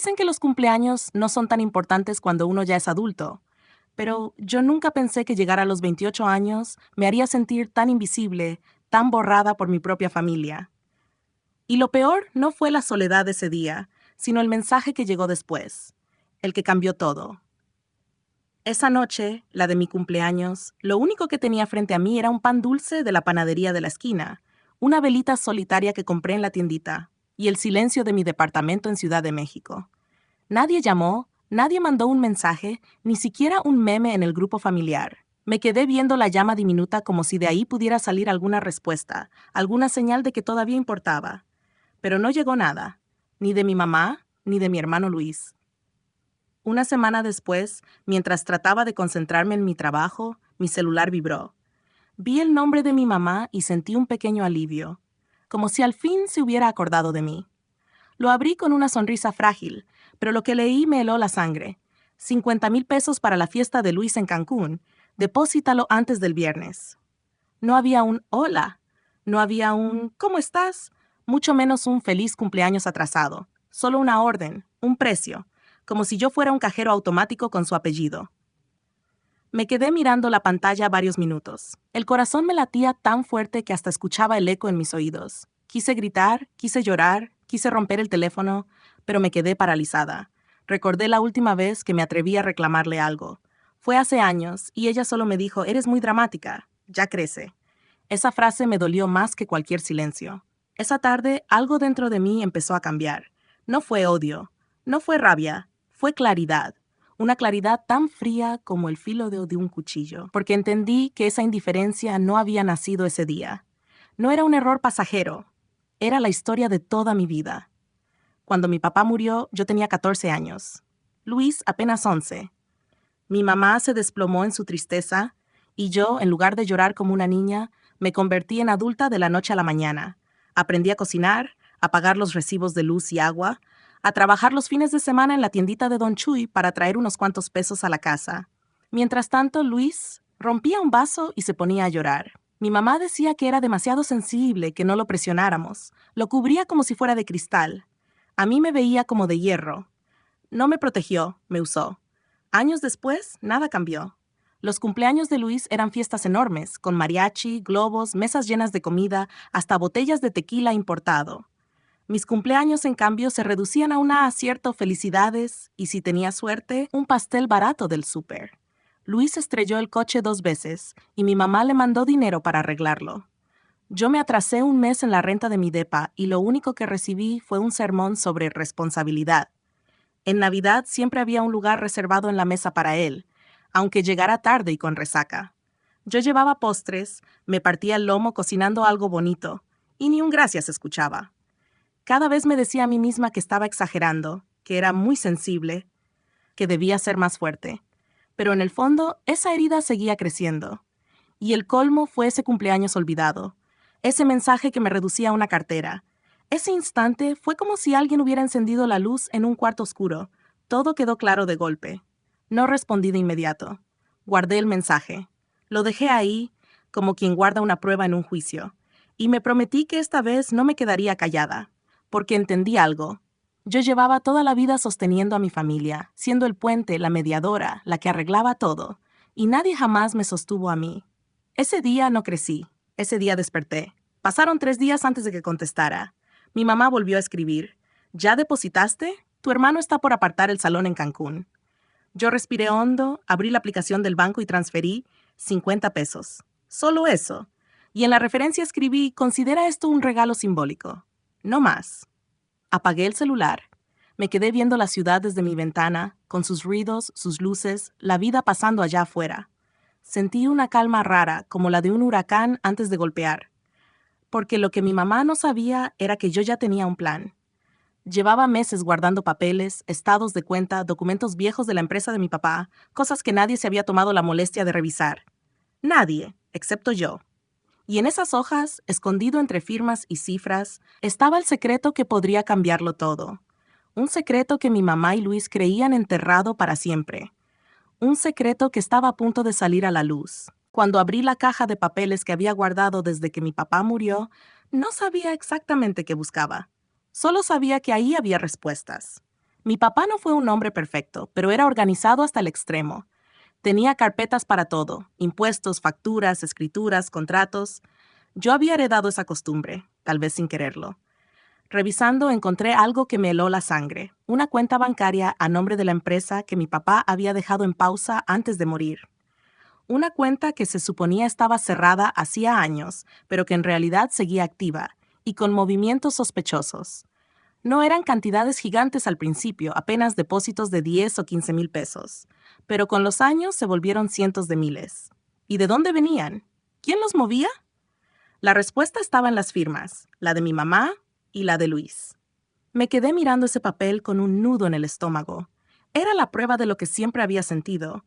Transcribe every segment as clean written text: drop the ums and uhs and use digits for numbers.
Dicen que los cumpleaños no son tan importantes cuando uno ya es adulto, pero yo nunca pensé que llegar a los 28 años me haría sentir tan invisible, tan borrada por mi propia familia. Y lo peor no fue la soledad de ese día, sino el mensaje que llegó después, el que cambió todo. Esa noche, la de mi cumpleaños, lo único que tenía frente a mí era un pan dulce de la panadería de la esquina, una velita solitaria que compré en la tiendita, y el silencio de mi departamento en Ciudad de México. Nadie llamó, nadie mandó un mensaje, ni siquiera un meme en el grupo familiar. Me quedé viendo la llama diminuta como si de ahí pudiera salir alguna respuesta, alguna señal de que todavía importaba. Pero no llegó nada, ni de mi mamá, ni de mi hermano Luis. Una semana después, mientras trataba de concentrarme en mi trabajo, mi celular vibró. Vi el nombre de mi mamá y sentí un pequeño alivio, como si al fin se hubiera acordado de mí. Lo abrí con una sonrisa frágil, pero lo que leí me heló la sangre. 50,000 pesos para la fiesta de Luis en Cancún. Depósitalo antes del viernes. No había un hola, no había un ¿cómo estás? Mucho menos un feliz cumpleaños atrasado. Solo una orden, un precio, como si yo fuera un cajero automático con su apellido. Me quedé mirando la pantalla varios minutos. El corazón me latía tan fuerte que hasta escuchaba el eco en mis oídos. Quise gritar, quise llorar, quise romper el teléfono, pero me quedé paralizada. Recordé la última vez que me atreví a reclamarle algo. Fue hace años y ella solo me dijo, eres muy dramática, ya crece. Esa frase me dolió más que cualquier silencio. Esa tarde algo dentro de mí empezó a cambiar. No fue odio, no fue rabia, fue claridad. Una claridad tan fría como el filo de un cuchillo, porque entendí que esa indiferencia no había nacido ese día. No era un error pasajero, era la historia de toda mi vida. Cuando mi papá murió, yo tenía 14 años. Luis apenas 11. Mi mamá se desplomó en su tristeza y yo, en lugar de llorar como una niña, me convertí en adulta de la noche a la mañana. Aprendí a cocinar, a pagar los recibos de luz y agua, a trabajar los fines de semana en la tiendita de Don Chuy para traer unos cuantos pesos a la casa. Mientras tanto, Luis rompía un vaso y se ponía a llorar. Mi mamá decía que era demasiado sensible, que no lo presionáramos. Lo cubría como si fuera de cristal. A mí me veía como de hierro. No me protegió, me usó. Años después, nada cambió. Los cumpleaños de Luis eran fiestas enormes, con mariachi, globos, mesas llenas de comida, hasta botellas de tequila importado. Mis cumpleaños, en cambio, se reducían a una acierto felicidades y, si tenía suerte, un pastel barato del súper. Luis estrelló el coche 2 veces y mi mamá le mandó dinero para arreglarlo. Yo me atrasé un mes en la renta de mi depa y lo único que recibí fue un sermón sobre responsabilidad. En Navidad siempre había un lugar reservado en la mesa para él, aunque llegara tarde y con resaca. Yo llevaba postres, me partía el lomo cocinando algo bonito, y ni un gracias escuchaba. Cada vez me decía a mí misma que estaba exagerando, que era muy sensible, que debía ser más fuerte. Pero en el fondo, esa herida seguía creciendo. Y el colmo fue ese cumpleaños olvidado, ese mensaje que me reducía a una cartera. Ese instante fue como si alguien hubiera encendido la luz en un cuarto oscuro. Todo quedó claro de golpe. No respondí de inmediato. Guardé el mensaje. Lo dejé ahí, como quien guarda una prueba en un juicio. Y me prometí que esta vez no me quedaría callada, porque entendí algo. Yo llevaba toda la vida sosteniendo a mi familia, siendo el puente, la mediadora, la que arreglaba todo, y nadie jamás me sostuvo a mí. Ese día no crecí, ese día desperté. Pasaron 3 días antes de que contestara. Mi mamá volvió a escribir. ¿Ya depositaste? Tu hermano está por apartar el salón en Cancún. Yo respiré hondo, abrí la aplicación del banco y transferí 50 pesos. Solo eso. Y en la referencia escribí, considera esto un regalo simbólico. No más. Apagué el celular. Me quedé viendo la ciudad desde mi ventana, con sus ruidos, sus luces, la vida pasando allá afuera. Sentí una calma rara, como la de un huracán antes de golpear. Porque lo que mi mamá no sabía era que yo ya tenía un plan. Llevaba meses guardando papeles, estados de cuenta, documentos viejos de la empresa de mi papá, cosas que nadie se había tomado la molestia de revisar. Nadie, excepto yo. Y en esas hojas, escondido entre firmas y cifras, estaba el secreto que podría cambiarlo todo. Un secreto que mi mamá y Luis creían enterrado para siempre. Un secreto que estaba a punto de salir a la luz. Cuando abrí la caja de papeles que había guardado desde que mi papá murió, no sabía exactamente qué buscaba. Solo sabía que ahí había respuestas. Mi papá no fue un hombre perfecto, pero era organizado hasta el extremo. Tenía carpetas para todo, impuestos, facturas, escrituras, contratos. Yo había heredado esa costumbre, tal vez sin quererlo. Revisando encontré algo que me heló la sangre, una cuenta bancaria a nombre de la empresa que mi papá había dejado en pausa antes de morir. Una cuenta que se suponía estaba cerrada hacía años, pero que en realidad seguía activa, y con movimientos sospechosos. No eran cantidades gigantes al principio, apenas depósitos de 10 o 15 mil pesos, pero con los años se volvieron cientos de miles. ¿Y de dónde venían? ¿Quién los movía? La respuesta estaba en las firmas, la de mi mamá y la de Luis. Me quedé mirando ese papel con un nudo en el estómago. Era la prueba de lo que siempre había sentido.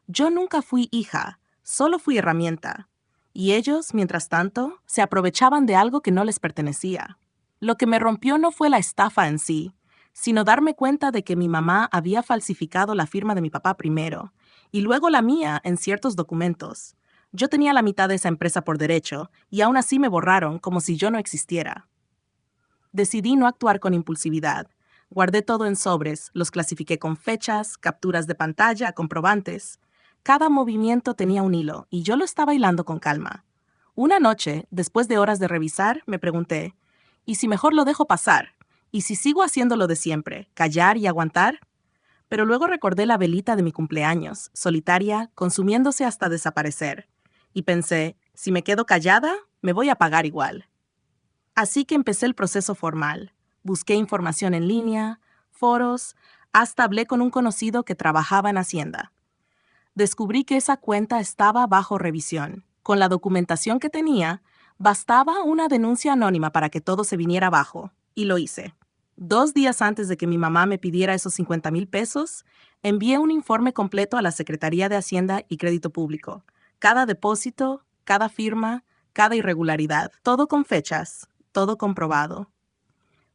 Yo nunca fui hija, solo fui herramienta. Y ellos, mientras tanto, se aprovechaban de algo que no les pertenecía. Lo que me rompió no fue la estafa en sí, sino darme cuenta de que mi mamá había falsificado la firma de mi papá primero, y luego la mía en ciertos documentos. Yo tenía la mitad de esa empresa por derecho, y aún así me borraron como si yo no existiera. Decidí no actuar con impulsividad. Guardé todo en sobres, los clasifiqué con fechas, capturas de pantalla, comprobantes. Cada movimiento tenía un hilo, y yo lo estaba hilando con calma. Una noche, después de horas de revisar, me pregunté, ¿y si mejor lo dejo pasar? ¿Y si sigo haciendo lo de siempre, callar y aguantar? Pero luego recordé la velita de mi cumpleaños, solitaria, consumiéndose hasta desaparecer. Y pensé, si me quedo callada, me voy a apagar igual. Así que empecé el proceso formal. Busqué información en línea, foros, hasta hablé con un conocido que trabajaba en Hacienda. Descubrí que esa cuenta estaba bajo revisión. Con la documentación que tenía, bastaba una denuncia anónima para que todo se viniera abajo, y lo hice. 2 días antes de que mi mamá me pidiera esos 50 mil pesos, envié un informe completo a la Secretaría de Hacienda y Crédito Público. Cada depósito, cada firma, cada irregularidad, todo con fechas, todo comprobado.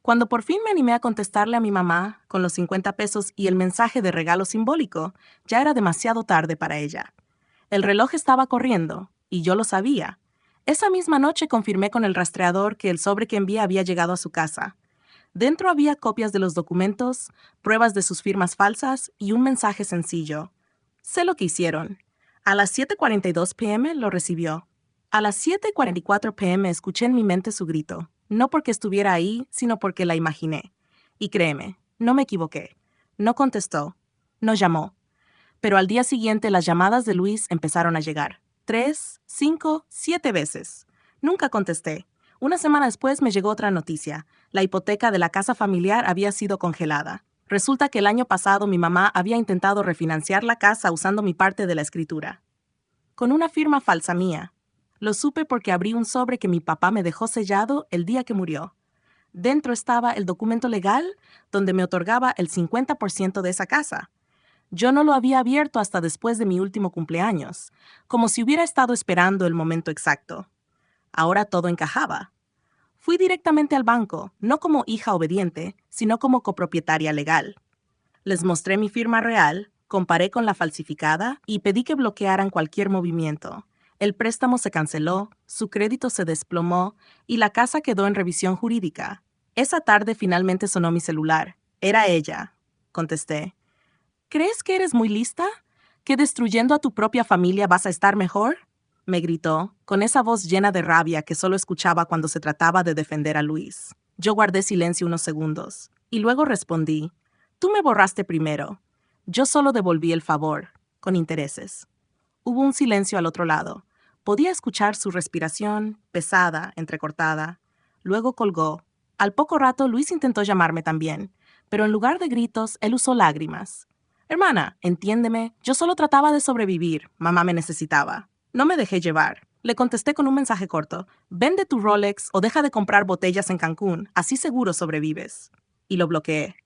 Cuando por fin me animé a contestarle a mi mamá con los 50 pesos y el mensaje de regalo simbólico, ya era demasiado tarde para ella. El reloj estaba corriendo, y yo lo sabía. Esa misma noche confirmé con el rastreador que el sobre que envié había llegado a su casa. Dentro había copias de los documentos, pruebas de sus firmas falsas y un mensaje sencillo. Sé lo que hicieron. A las 7:42 p.m. lo recibió. A las 7:44 p.m. escuché en mi mente su grito, no porque estuviera ahí, sino porque la imaginé. Y créeme, no me equivoqué. No contestó, no llamó. Pero al día siguiente las llamadas de Luis empezaron a llegar. 3, 5, 7 veces. Nunca contesté. Una semana después me llegó otra noticia. La hipoteca de la casa familiar había sido congelada. Resulta que el año pasado mi mamá había intentado refinanciar la casa usando mi parte de la escritura, con una firma falsa mía. Lo supe porque abrí un sobre que mi papá me dejó sellado el día que murió. Dentro estaba el documento legal donde me otorgaba el 50% de esa casa. Yo no lo había abierto hasta después de mi último cumpleaños, como si hubiera estado esperando el momento exacto. Ahora todo encajaba. Fui directamente al banco, no como hija obediente, sino como copropietaria legal. Les mostré mi firma real, comparé con la falsificada y pedí que bloquearan cualquier movimiento. El préstamo se canceló, su crédito se desplomó y la casa quedó en revisión jurídica. Esa tarde finalmente sonó mi celular. Era ella. Contesté. ¿Crees que eres muy lista? ¿Que destruyendo a tu propia familia vas a estar mejor? Me gritó, con esa voz llena de rabia que solo escuchaba cuando se trataba de defender a Luis. Yo guardé silencio unos segundos, y luego respondí, tú me borraste primero. Yo solo devolví el favor, con intereses. Hubo un silencio al otro lado. Podía escuchar su respiración, pesada, entrecortada. Luego colgó. Al poco rato Luis intentó llamarme también, pero en lugar de gritos, él usó lágrimas. Hermana, entiéndeme, yo solo trataba de sobrevivir. Mamá me necesitaba. No me dejé llevar. Le contesté con un mensaje corto. Vende tu Rolex o deja de comprar botellas en Cancún, así seguro sobrevives. Y lo bloqueé.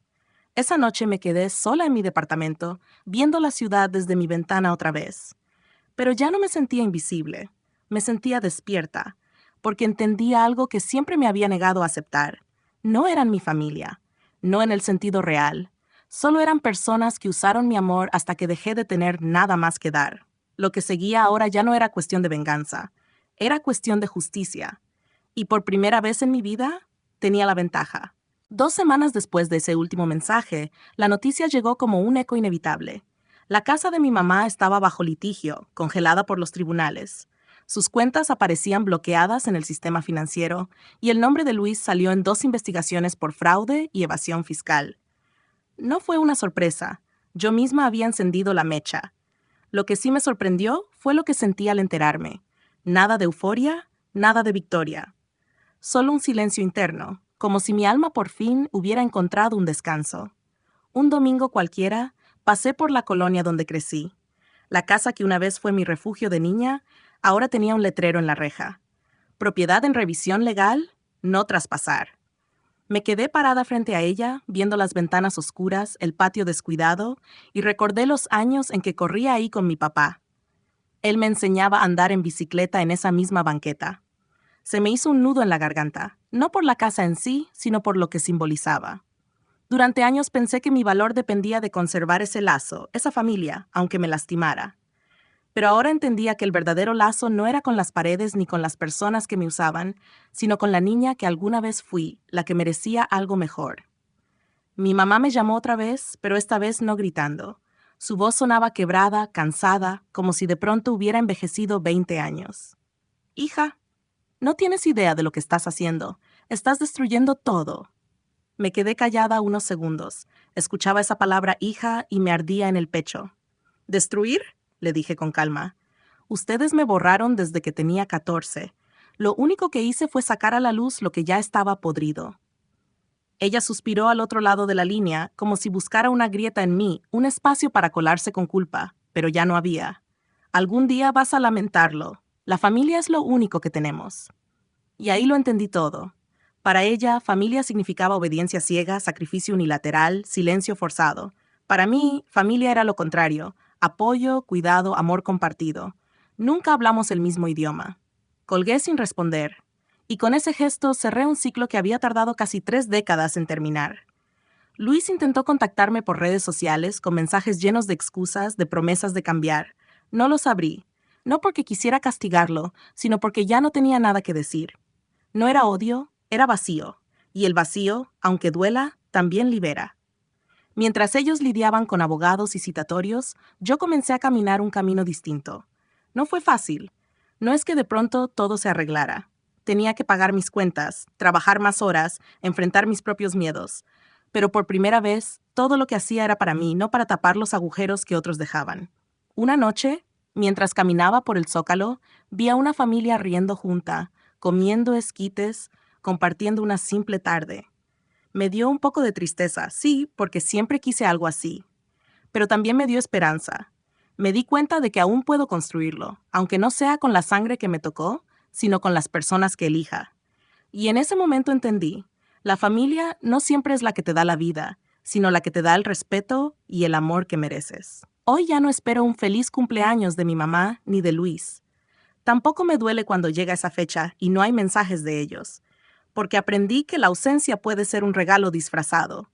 Esa noche me quedé sola en mi departamento, viendo la ciudad desde mi ventana otra vez. Pero ya no me sentía invisible. Me sentía despierta, porque entendía algo que siempre me había negado a aceptar. No eran mi familia, no en el sentido real. Solo eran personas que usaron mi amor hasta que dejé de tener nada más que dar. Lo que seguía ahora ya no era cuestión de venganza, era cuestión de justicia. Y por primera vez en mi vida, tenía la ventaja. 2 semanas después de ese último mensaje, la noticia llegó como un eco inevitable. La casa de mi mamá estaba bajo litigio, congelada por los tribunales. Sus cuentas aparecían bloqueadas en el sistema financiero y el nombre de Luis salió en 2 investigaciones por fraude y evasión fiscal. No fue una sorpresa. Yo misma había encendido la mecha. Lo que sí me sorprendió fue lo que sentí al enterarme. Nada de euforia, nada de victoria. Solo un silencio interno, como si mi alma por fin hubiera encontrado un descanso. Un domingo cualquiera, pasé por la colonia donde crecí. La casa que una vez fue mi refugio de niña, ahora tenía un letrero en la reja. Propiedad en revisión legal, no traspasar. Me quedé parada frente a ella, viendo las ventanas oscuras, el patio descuidado, y recordé los años en que corría ahí con mi papá. Él me enseñaba a andar en bicicleta en esa misma banqueta. Se me hizo un nudo en la garganta, no por la casa en sí, sino por lo que simbolizaba. Durante años pensé que mi valor dependía de conservar ese lazo, esa familia, aunque me lastimara. Pero ahora entendía que el verdadero lazo no era con las paredes ni con las personas que me usaban, sino con la niña que alguna vez fui, la que merecía algo mejor. Mi mamá me llamó otra vez, pero esta vez no gritando. Su voz sonaba quebrada, cansada, como si de pronto hubiera envejecido 20 años. Hija, no tienes idea de lo que estás haciendo. Estás destruyendo todo. Me quedé callada unos segundos. Escuchaba esa palabra hija y me ardía en el pecho. ¿Destruir? Le dije con calma. Ustedes me borraron desde que tenía 14. Lo único que hice fue sacar a la luz lo que ya estaba podrido. Ella suspiró al otro lado de la línea, como si buscara una grieta en mí, un espacio para colarse con culpa, pero ya no había. Algún día vas a lamentarlo. La familia es lo único que tenemos. Y ahí lo entendí todo. Para ella, familia significaba obediencia ciega, sacrificio unilateral, silencio forzado. Para mí, familia era lo contrario, apoyo, cuidado, amor compartido. Nunca hablamos el mismo idioma. Colgué sin responder, y con ese gesto cerré un ciclo que había tardado casi 3 décadas en terminar. Luis intentó contactarme por redes sociales con mensajes llenos de excusas, de promesas de cambiar. No los abrí, no porque quisiera castigarlo, sino porque ya no tenía nada que decir. No era odio, era vacío, y el vacío, aunque duela, también libera. Mientras ellos lidiaban con abogados y citatorios, yo comencé a caminar un camino distinto. No fue fácil. No es que de pronto todo se arreglara. Tenía que pagar mis cuentas, trabajar más horas, enfrentar mis propios miedos. Pero por primera vez, todo lo que hacía era para mí, no para tapar los agujeros que otros dejaban. Una noche, mientras caminaba por el Zócalo, vi a una familia riendo junta, comiendo esquites, compartiendo una simple tarde. Me dio un poco de tristeza, sí, porque siempre quise algo así. Pero también me dio esperanza. Me di cuenta de que aún puedo construirlo, aunque no sea con la sangre que me tocó, sino con las personas que elija. Y en ese momento entendí, la familia no siempre es la que te da la vida, sino la que te da el respeto y el amor que mereces. Hoy ya no espero un feliz cumpleaños de mi mamá ni de Luis. Tampoco me duele cuando llega esa fecha y no hay mensajes de ellos, porque aprendí que la ausencia puede ser un regalo disfrazado.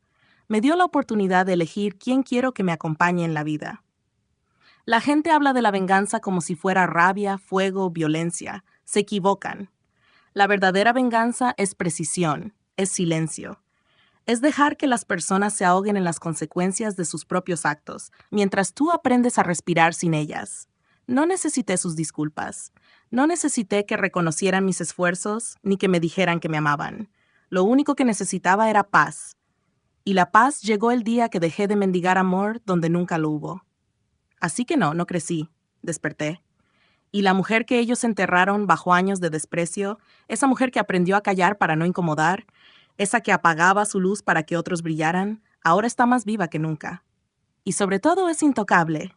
Me dio la oportunidad de elegir quién quiero que me acompañe en la vida. La gente habla de la venganza como si fuera rabia, fuego, violencia. Se equivocan. La verdadera venganza es precisión, es silencio. Es dejar que las personas se ahoguen en las consecuencias de sus propios actos, mientras tú aprendes a respirar sin ellas. No necesité sus disculpas. No necesité que reconocieran mis esfuerzos, ni que me dijeran que me amaban. Lo único que necesitaba era paz. Y la paz llegó el día que dejé de mendigar amor donde nunca lo hubo. Así que no crecí. Desperté. Y la mujer que ellos enterraron bajo años de desprecio, esa mujer que aprendió a callar para no incomodar, esa que apagaba su luz para que otros brillaran, ahora está más viva que nunca. Y sobre todo es intocable.